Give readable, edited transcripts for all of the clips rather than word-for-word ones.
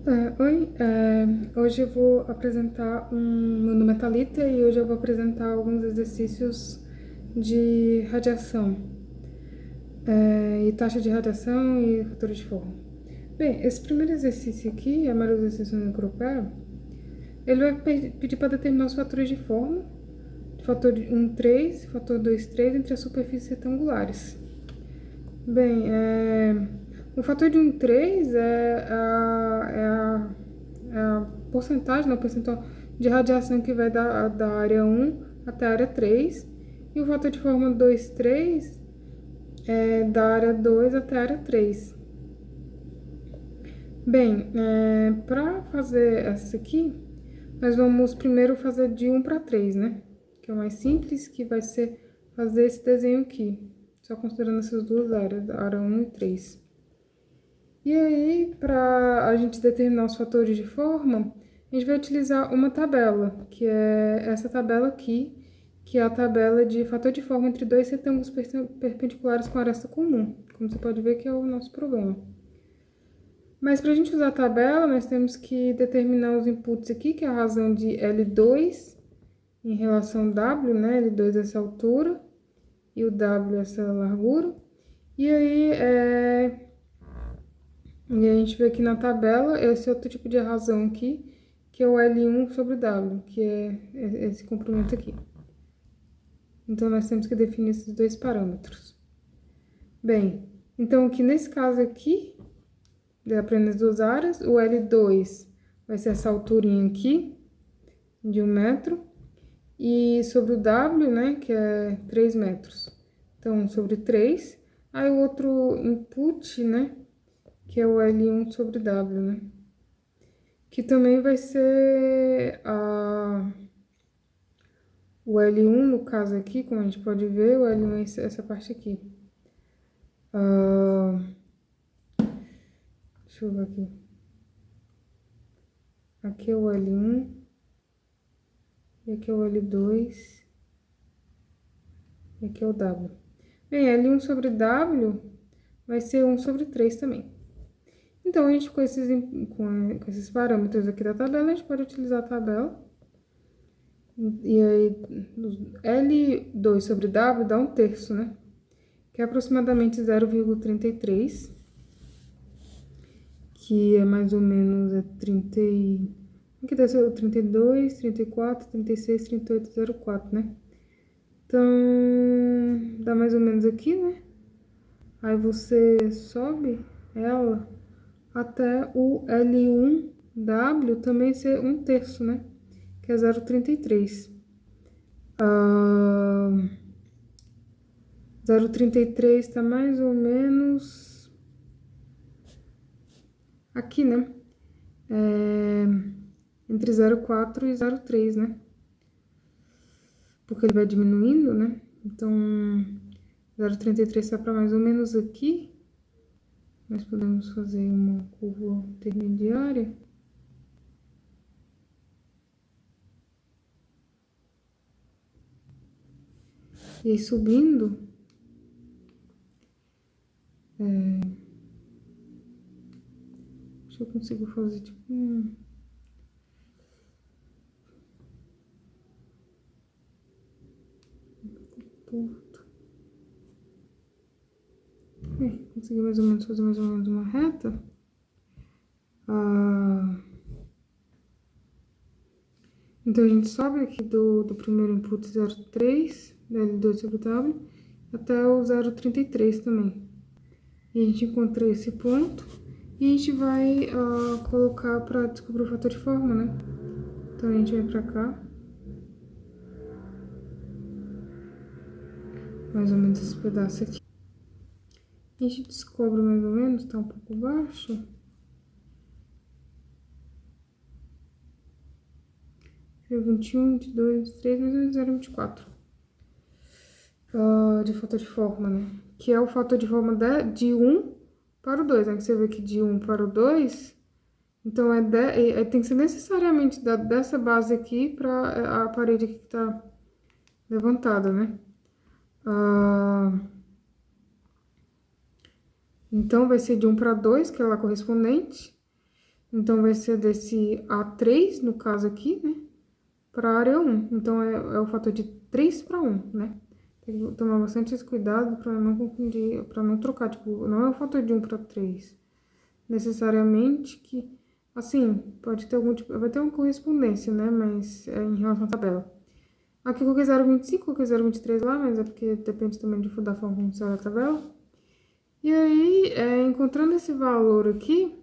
Oi, hoje eu vou apresentar meu nome é Thalita e hoje eu vou apresentar alguns exercícios de radiação, e taxa de radiação e fator de forma. Bem, esse primeiro exercício aqui, a maioria dos exercícios no grupo ele vai pedir para determinar os fatores de forma, fator 1, 3, fator 2, 3 entre as superfícies retangulares. Bem, o fator de 1, 3 é a porcentagem, né, o percentual de radiação que vai da área 1 até a área 3. E o fator de forma 2, 3 é da área 2 até a área 3. Bem, para fazer essa aqui, nós vamos primeiro fazer de 1 para 3, né? Que é o mais simples, que vai ser fazer esse desenho aqui. Só considerando essas duas áreas, a área 1 e 3. E aí, para a gente determinar os fatores de forma, a gente vai utilizar uma tabela, que é essa tabela aqui, que é a tabela de fator de forma entre dois retângulos perpendiculares com aresta comum. Como você pode ver, que é o nosso problema. Mas para a gente usar a tabela, nós temos que determinar os inputs aqui, que é a razão de L2 em relação a W, né? L2 é essa altura e o W é essa largura. E aí, a gente vê aqui na tabela esse outro tipo de razão aqui, que é o L1 sobre o W, que é esse comprimento aqui. Então, nós temos que definir esses dois parâmetros. Bem, então aqui nesse caso aqui, de apenas duas áreas, o L2 vai ser essa alturinha aqui, de 1 metro, e sobre o W, né, que é 3 metros. Então, sobre 3. Aí o outro input, né, que é o L1 sobre W, né? Que também vai ser o L1, no caso aqui, como a gente pode ver, o L1 é essa parte aqui. Deixa eu ver aqui. Aqui é o L1, e aqui é o L2, e aqui é o W. Bem, L1 sobre W vai ser 1 sobre 3 também. Então, a gente, com esses parâmetros aqui da tabela, a gente pode utilizar a tabela. E aí, L2 sobre W dá 1/3, né? Que é aproximadamente 0,33, que é mais ou menos 30 aqui deve ser 32, 34, 36, 38, 04, né? Então, dá mais ou menos aqui, né? Aí você sobe ela até o L1W também ser 1/3, né? Que é 0,33. 0,33 tá mais ou menos aqui, né? Entre 0,4 e 0,3, né? Porque ele vai diminuindo, né? Então, 0,33 tá para mais ou menos aqui. Nós podemos fazer uma curva intermediária. E aí, subindo, se eu consigo fazer tipo ponto. Consegui mais ou menos fazer mais ou menos uma reta. Então, a gente sobe aqui do primeiro input 0,3, da L2 sobre W, até o 0,33 também. E a gente encontra esse ponto e a gente vai colocar para descobrir o fator de forma, né? Então, a gente vem pra cá. Mais ou menos esse pedaço aqui. A gente descobre mais ou menos, tá um pouco baixo. 21, 22, 23, mais ou menos 0,24. De fator de forma, né? Que é o fator de forma de 1 para o 2, né? Que você vê que de 1 para o 2, então tem que ser necessariamente dessa base aqui para a parede aqui que tá levantada, né? Então, vai ser de 1 para 2, que é lá correspondente. Então, vai ser desse A3, no caso aqui, né? Para a área 1. Então, é o fator de 3 para 1, né? Tem que tomar bastante esse cuidado para não confundir, para não trocar, tipo, não é o fator de 1 para 3. Necessariamente que, assim, pode ter algum tipo, vai ter uma correspondência, né? Mas é em relação à tabela. Aqui eu coloquei 0,25, coloquei 0,23 lá, mas é porque depende também da forma como sai a tabela. E aí, encontrando esse valor aqui,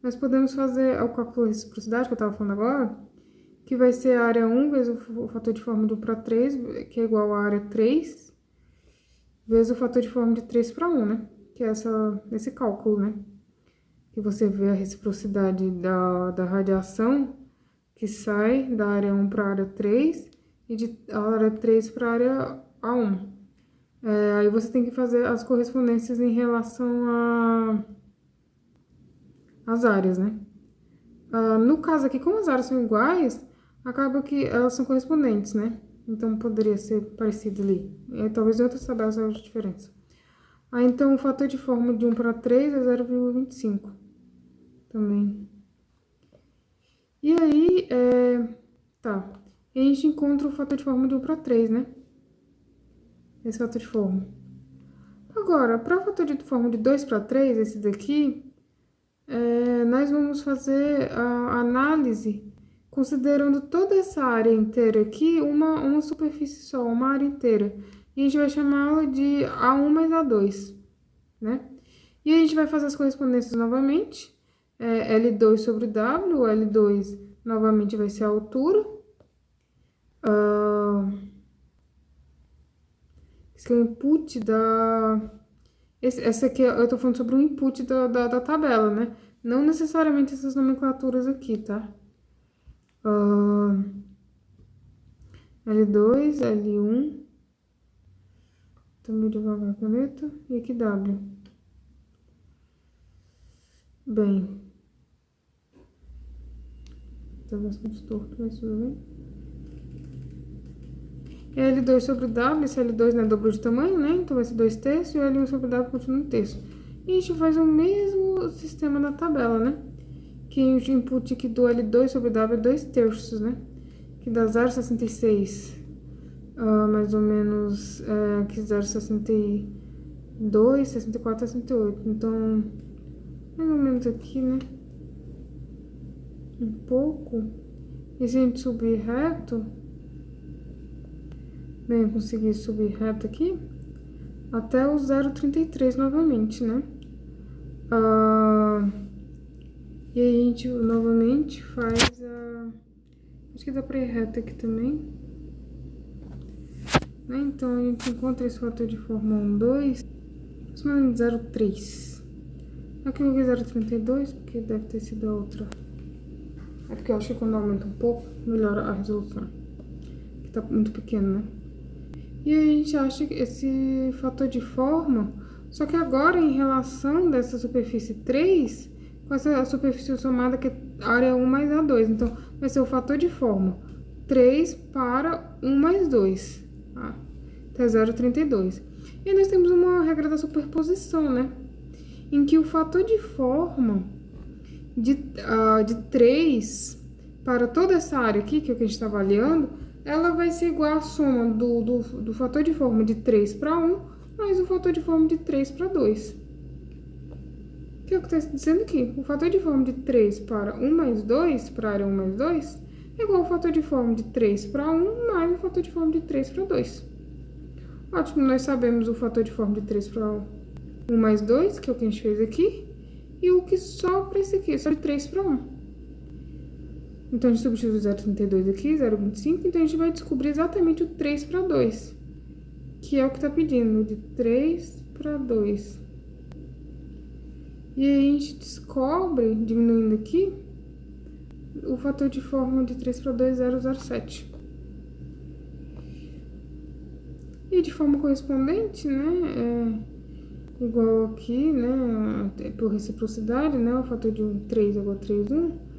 nós podemos fazer o cálculo de reciprocidade que eu estava falando agora, que vai ser a área 1 vezes o fator de forma de 1 para 3, que é igual a área 3, vezes o fator de forma de 3 para 1, né? Que é esse cálculo, né? Que você vê a reciprocidade da radiação que sai da área 1 para a área 3 e de área 3 para a área A1. Aí você tem que fazer as correspondências em relação às áreas, né? No caso aqui, como as áreas são iguais, acaba que elas são correspondentes, né? Então, poderia ser parecido ali. Talvez em outras tabelas haja diferença. Então, o fator de forma de 1 para 3 é 0,25 também. E aí, tá. E a gente encontra o fator de forma de 1 para 3, né? Esse fator de forma. Agora, para o fator de forma de 2 para 3, esse daqui, nós vamos fazer a análise considerando toda essa área inteira aqui, uma superfície só, uma área inteira. E a gente vai chamá-la de A1 mais A2, né? E a gente vai fazer as correspondências novamente. L2 sobre W, L2 novamente vai ser a altura. Esse é o input essa aqui eu tô falando sobre o input da tabela, né? Não necessariamente essas nomenclaturas aqui, tá? L2, L1. Tô meio devagar a caneta. E aqui W. Bem. Tá bastante torto, mas tudo bem. L2 sobre W, esse L2 né, dobrou de tamanho, né? Então vai ser 2 terços e o L1 sobre W continua em terço. E a gente faz o mesmo sistema da tabela, né? Que o input aqui do L2 sobre W é 2 terços, né? Que dá 0,66. Mais ou menos aqui 0,62, 64, 68. Então, mais ou menos aqui, né? Um pouco. E se a gente subir reto, bem, eu consegui subir reto aqui até o 0,33 novamente, né? E aí a gente novamente faz acho que dá pra ir reto aqui também. Né? Então, a gente encontra esse fator de forma 1, 2, mais ou menos 0,3. Aqui eu coloquei 0,32, porque deve ter sido a outra. É porque eu acho que quando aumenta um pouco, melhora a resolução. Que tá muito pequeno, né? E aí a gente acha que esse fator de forma, só que agora em relação dessa superfície 3, com essa superfície somada que é área 1 mais A2. Então, vai ser o fator de forma 3 para 1 mais 2. Então, é 0,32. E aí nós temos uma regra da superposição, né? Em que o fator de forma de 3 para toda essa área aqui, que é o que a gente está avaliando, ela vai ser igual à soma do fator de forma de 3 para 1 mais o fator de forma de 3 para 2. Que é o que está dizendo aqui. O fator de forma de 3 para 1 mais 2, para a área 1 mais 2, é igual ao fator de forma de 3 para 1 mais o fator de forma de 3 para 2. Ótimo, nós sabemos o fator de forma de 3 para 1 mais 2, que é o que a gente fez aqui, e o que sobra esse aqui, só de 3 para 1. Então, a gente substitui o 0,32 aqui, 0,25, então a gente vai descobrir exatamente o 3 para 2, que é o que está pedindo, de 3 para 2. E aí a gente descobre, diminuindo aqui, o fator de forma de 3 para 2 é 0,07. E de forma correspondente, né, igual aqui, né, por reciprocidade, né, o fator de 3 é igual a 3, 1.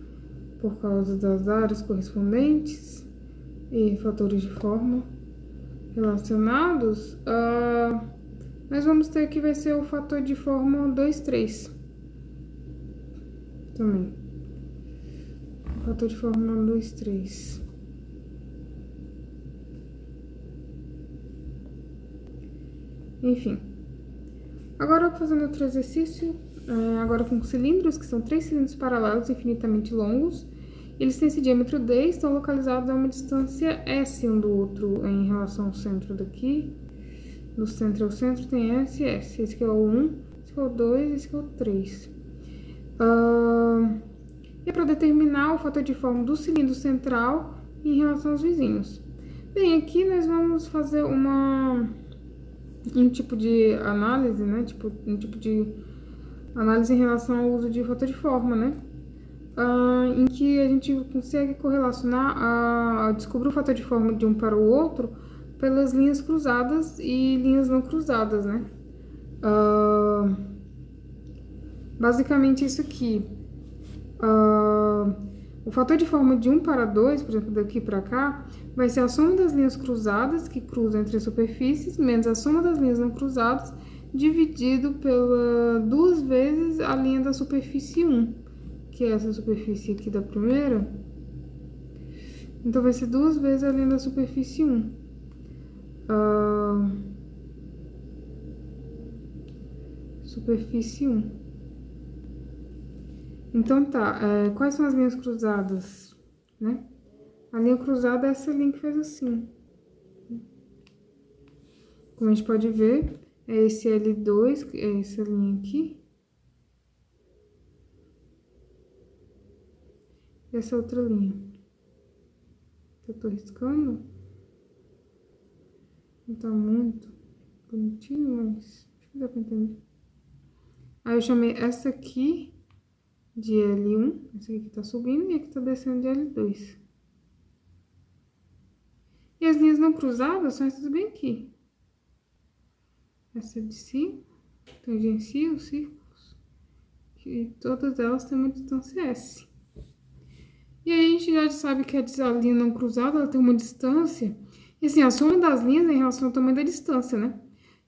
Por causa das áreas correspondentes e fatores de forma relacionados, nós vamos ter que vai ser o fator de forma 2, 3 também. fator de forma 1, 2, 3. Enfim. Agora eu vou fazendo outro exercício, agora com cilindros, que são 3 cilindros paralelos infinitamente longos. Eles têm esse diâmetro D e estão localizados a uma distância S um do outro em relação ao centro daqui. Do centro ao centro tem S e S. Esse aqui é o 1, esse aqui é o 2 e esse aqui é o 3. E é para determinar o fator de forma do cilindro central em relação aos vizinhos. Bem, aqui nós vamos fazer um tipo de análise, né? Um tipo de análise em relação ao uso de fator de forma, né? Em que a gente consegue correlacionar, descobrir o fator de forma de um para o outro pelas linhas cruzadas e linhas não cruzadas, né? Basicamente isso aqui. O fator de forma de 1 para 2, por exemplo, daqui para cá, vai ser a soma das linhas cruzadas que cruzam entre as superfícies, menos a soma das linhas não cruzadas, dividido pela 2 vezes a linha da superfície 1, que é essa superfície aqui da primeira. Então, vai ser 2 vezes a linha da superfície 1. Superfície 1. Então, tá. Quais são as linhas cruzadas, né? A linha cruzada é essa linha que fez assim. Como a gente pode ver, é esse L2, que é essa linha aqui. E essa outra linha. Eu tô riscando. Não tá muito bonitinho, mas acho que dá pra entender. Aí eu chamei essa aqui de L1, essa aqui que tá subindo, e aqui tá descendo de L2. E as linhas não cruzadas são essas bem aqui. Essa de cima, tangencia os círculos, que todas elas têm uma distância S. E aí a gente já sabe que a linha não cruzada, ela tem uma distância, e assim, a soma das linhas é em relação ao tamanho da distância, né?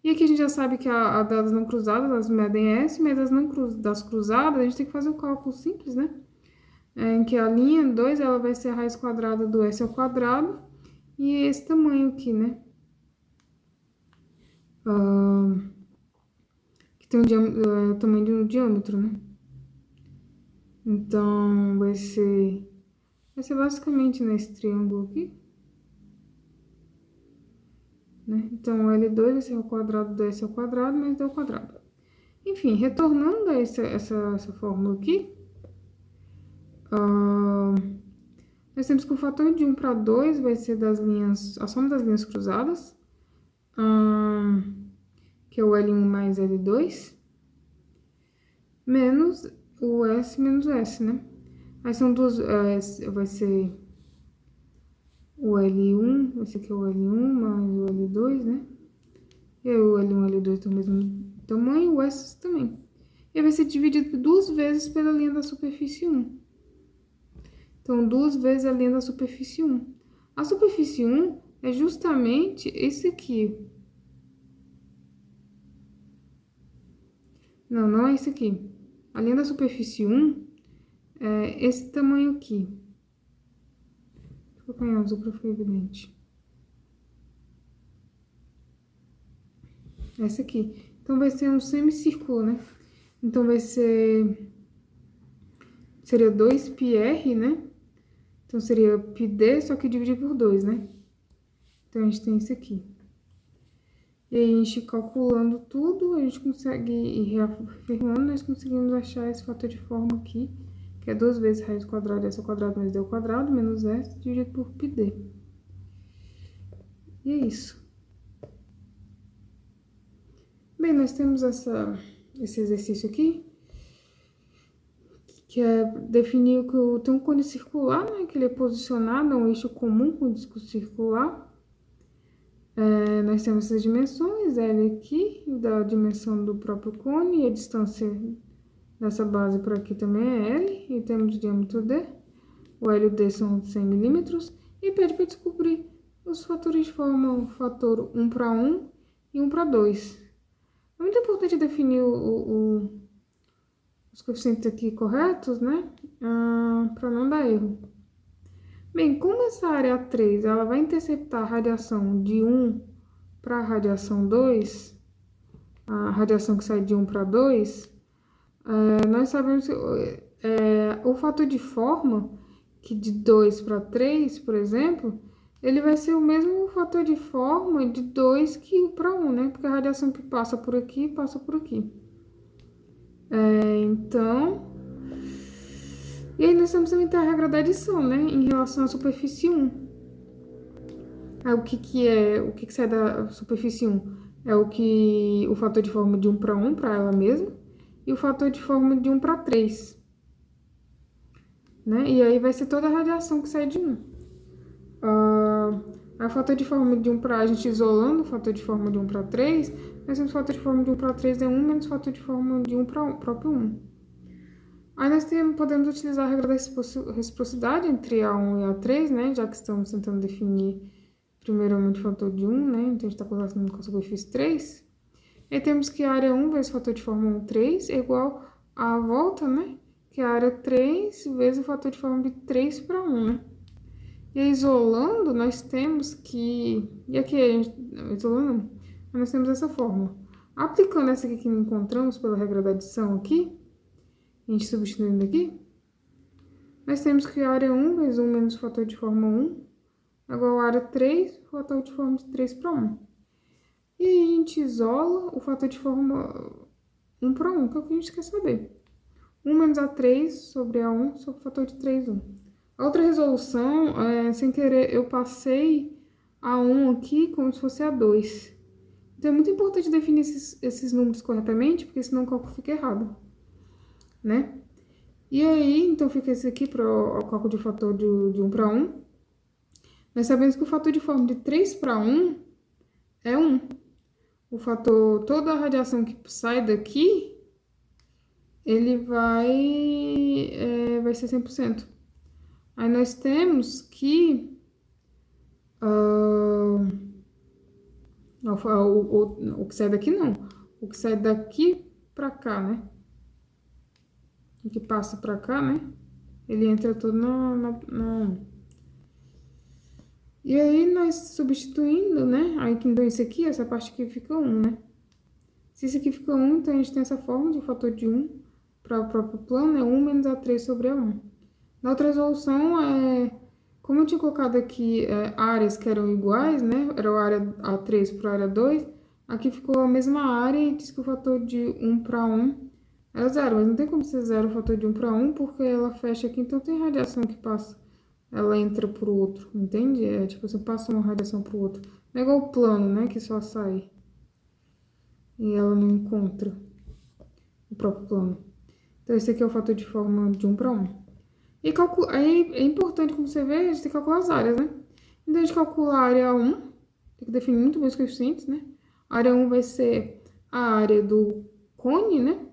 E aqui a gente já sabe que a das não cruzadas, elas medem S, mas das cruzadas, a gente tem que fazer um cálculo simples, né? Em que a linha 2, ela vai ser a raiz quadrada do S ao quadrado, e esse tamanho aqui, né? Que tem o tamanho de um diâmetro, né? Então, vai ser basicamente nesse triângulo aqui. Né? Então, L2 vai ser o quadrado do S ao quadrado, mais D ao quadrado. Enfim, retornando a essa fórmula aqui, nós temos que o fator de 1 para 2 vai ser a soma das linhas cruzadas, que é o L1 mais L2, menos o S menos o S, né? Aí são duas, vai ser o L1, esse aqui é o L1 mais o L2, né? E aí o L1 e o L2 tem o mesmo tamanho, o S também. E aí vai ser dividido 2 vezes pela linha da superfície 1. Então, 2 vezes a linha da superfície 1. A superfície 1 é justamente esse aqui. Não, não é esse aqui. A linha da superfície 1 é esse tamanho aqui. Vou colocar em azul para ficar evidente. Essa aqui. Então, vai ser um semicírculo, né? Então, seria 2πr, né? Então, seria πd, só que dividir por 2, né? Então, a gente tem isso aqui. E aí, a gente calculando tudo, a gente consegue ir reafirmando, nós conseguimos achar esse fator de forma aqui, que é 2 vezes raiz quadrada de S ao quadrado mais D ao quadrado, menos S, dividido por πd. E é isso. Bem, nós temos esse exercício aqui, que é definir que tem um cone circular, né, que ele é posicionado a um eixo comum com o disco circular. Nós temos essas dimensões, L aqui, da dimensão do próprio cone, e a distância dessa base por aqui também é L, e temos o diâmetro D, o L e o D são 100 milímetros, e pede para descobrir os fatores de forma, o fator 1 para 1 e 1 para 2. É muito importante definir os os coeficientes aqui corretos, né? Para não dar erro. Bem, como essa área 3, ela vai interceptar a radiação de 1 para a radiação 2, a radiação que sai de 1 para 2, nós sabemos que o fator de forma, que de 2 para 3, por exemplo, ele vai ser o mesmo fator de forma de 2 que para 1, né? Porque a radiação que passa por aqui, passa por aqui. Então... E aí nós temos também a regra da adição, né? Em relação à superfície 1. O que sai da superfície 1? É o fator de forma de 1 para 1, para ela mesma, e o fator de forma de 1 para 3. Né? E aí vai ser toda a radiação que sai de 1. O fator de forma de 1 para a gente isolando o fator de forma de 1 para 3, nós temos o fator de forma de 1 para 3 é 1 menos o fator de forma de 1 para o próprio 1. Aí nós podemos utilizar a regra da reciprocidade entre A1 e A3, né? Já que estamos tentando definir primeiramente o fator de 1, né? Então a gente está relacionando com a superfície 3. E temos que a área 1 vezes o fator de forma 1, 3, é igual à volta, né? Que é a área 3 vezes o fator de forma de 3 para 1, né? E aí, isolando, nós temos que... E aqui, isolando, nós temos essa fórmula. Aplicando essa aqui que encontramos pela regra da adição aqui, a gente substituindo aqui, nós temos que a área 1 vezes 1 menos o fator de forma 1 é igual a área 3, fator de forma de 3 para 1. E aí a gente isola o fator de forma 1 para 1, que é o que a gente quer saber. 1 menos A3 sobre A1 sobre o fator de 3, 1. A outra resolução, sem querer, eu passei A1 aqui como se fosse A2. Então é muito importante definir esses números corretamente, porque senão o cálculo fica errado, né? E aí, então fica esse aqui para o cálculo de fator de 1 para 1. Nós sabemos que o fator de forma de 3 para 1 é 1. O fator, toda a radiação que sai daqui, ele vai ser 100%. Aí nós temos que... o que sai daqui não. O que sai daqui para cá, né? O que passa para cá, né? Ele entra todo na... E aí, nós substituindo, né? Aí, então, isso aqui, essa parte aqui fica 1, né? Se isso aqui fica 1, então a gente tem essa forma de fator de 1 para o próprio plano, é 1 menos A3 sobre A1. Na outra resolução, como eu tinha colocado aqui áreas que eram iguais, né? Era a área A3 para a área 2, aqui ficou a mesma área e diz que o fator de 1 para 1 é 0, mas não tem como ser 0 o fator de 1 para 1, porque ela fecha aqui, então tem radiação que passa, ela entra pro outro, entende? É tipo, você passa uma radiação pro outro. Não é igual o plano, né, que só sai. E ela não encontra o próprio plano. Então, esse aqui é o fator de forma de 1 para 1. E aí é importante, como você vê, a gente tem que calcular as áreas, né? Então, a gente calcula a área 1, tem que definir muito bem os coeficientes, né? A área 1 vai ser a área do cone, né?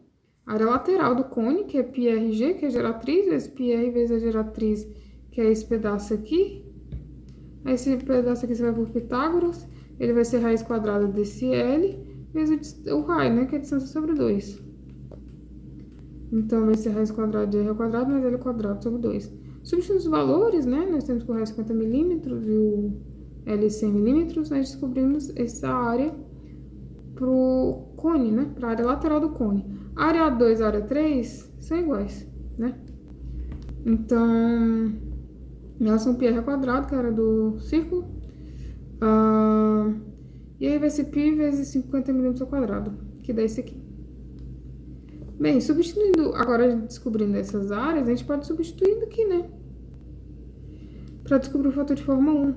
A área lateral do cone, que é πRG, que é a geratriz, vezes πr vezes a geratriz, que é esse pedaço aqui. Esse pedaço aqui você vai por Pitágoras, ele vai ser raiz quadrada desse L, vezes o raio, né, que é a distância sobre 2. Então, vai ser raiz quadrada de R ao quadrado, mais L ao quadrado sobre 2. Substituindo os valores, né, nós temos que o raio 50 milímetros e o L 100 milímetros, nós descobrimos essa área pro cone, né, para a área lateral do cone. A área A2 e a área 3 são iguais, né? Então, elas são πr ao quadrado, que era do círculo. E aí vai ser π vezes 50 milímetros ao quadrado, que dá esse aqui. Bem, substituindo, agora descobrindo essas áreas, a gente pode substituir aqui, né? Para descobrir o fator de forma 1.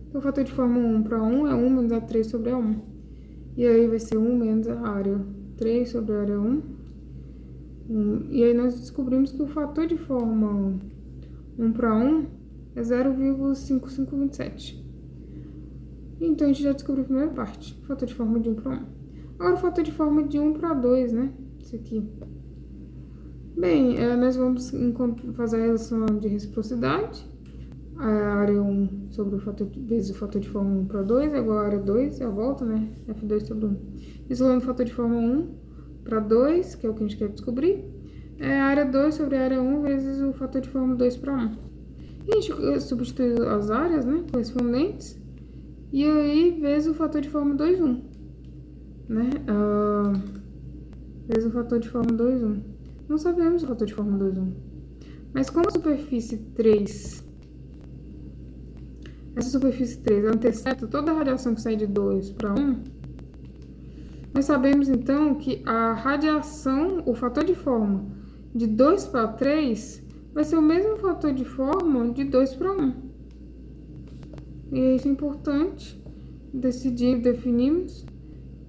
Então, o fator de forma 1 para 1 é 1 menos A3 sobre A1. E aí vai ser 1 menos a área 3 sobre a área 1. E aí nós descobrimos que o fator de forma 1 para 1 é 0,5527. Então, a gente já descobriu a primeira parte, o fator de forma de 1 para 1. Agora, o fator de forma de 1 para 2, né? Esse aqui. Bem, nós vamos fazer a relação de reciprocidade. A área 1 sobre o fator, vezes o fator de forma 1 para 2 é igual a área 2, é a volta, né? F2 sobre 1. Isolando o fator de forma 1 para 2, que é o que a gente quer descobrir. é área 2 sobre área 1 vezes o fator de forma 2 para 1. E a gente substitui as áreas, né, correspondentes, e aí vezes o fator de forma 2, 1, né? Vezes o fator de forma 2, 1. Não sabemos o fator de forma 2, 1. Mas como a superfície 3, essa superfície 3 antecede toda a radiação que sai de 2 para 1, nós sabemos então que a radiação, o fator de forma de 2 para 3 vai ser o mesmo fator de forma de 2 para 1. E isso é importante. Definimos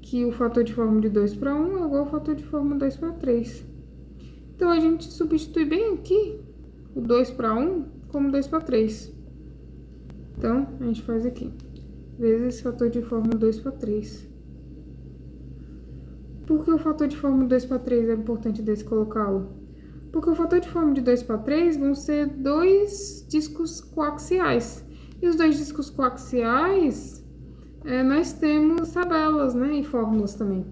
que o fator de forma de 2 para 1 é igual ao fator de forma 2 para 3. Então, a gente substitui bem aqui o 2 para 1 como 2 para 3. Então, a gente faz aqui, vezes esse fator de forma 2 para 3. Por que o fator de forma 2 para 3 é importante desse colocá-lo? Porque o fator de forma de 2 para 3 vão ser dois discos coaxiais. E os dois discos coaxiais, nós temos tabelas, né, e fórmulas também.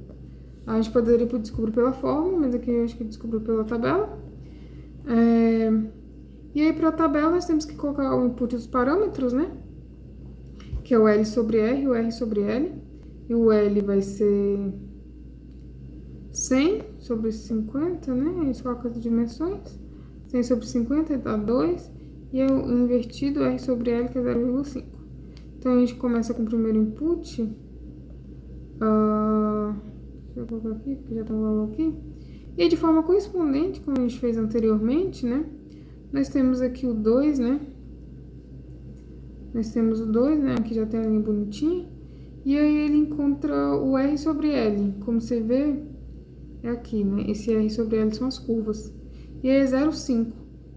A gente poderia descobrir pela fórmula, mas aqui eu acho que descobriu pela tabela. E aí, para a tabela, nós temos que colocar o input dos parâmetros, né? Que é o L sobre R e o R sobre L. E o L vai ser 100 sobre 50, né? A gente coloca as dimensões. 100 sobre 50 dá 2. E o invertido, R sobre L, que é 0,5. Então, a gente começa com o primeiro input. Deixa eu colocar aqui, porque já tem um valor aqui. E aí, de forma correspondente, como a gente fez anteriormente, né? Nós temos aqui o 2, né? Nós temos o 2, né? Aqui já tem a linha bonitinha. E aí ele encontra o R sobre L. Como você vê, é aqui, né? Esse R sobre L são as curvas. E aí é 0,5.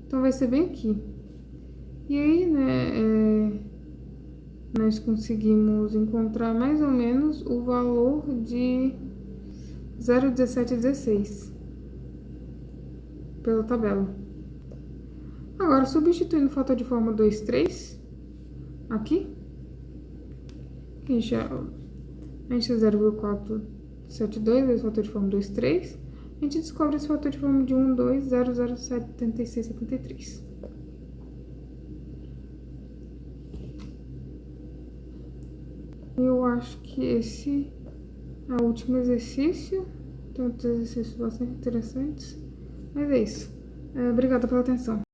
Então vai ser bem aqui. E aí, né? Nós conseguimos encontrar mais ou menos o valor de 0,1716 pela tabela. Agora, substituindo o fator de forma 2, 3, aqui, a gente 0,472 vezes o fator de forma 2, 3, a gente descobre esse fator de forma de 1, 2, 0,07673. Eu acho que esse é o último exercício. Tem outros exercícios bastante interessantes. Mas é isso. Obrigada pela atenção.